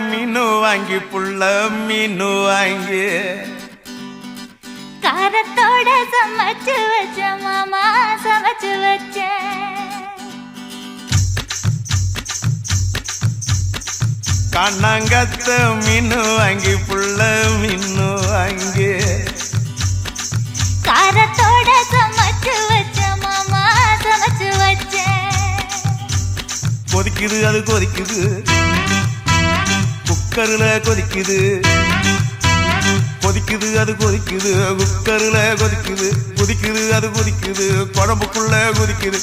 மீனு வாங்கி புள்ள மீனு வாங்கி காரத்தோட சமைச்சு வச்ச மாமா சமைச்சு வச்ச கண்ணாங்கத்த மீனு வாங்கி புள்ள மீனு வாங்கி காரத்தோட சமைச்சு வச்ச மாமா சமைச்சு வச்ச கொதிக்குது அது கொதிக்குது குக்கர்ல கொதிக்குது கொதிக்குது அது கொதிக்குது குக்கர்ல கொதிக்குது கொதிக்குது அது கொதிக்குது குழம்புக்குள்ள கொதிக்குது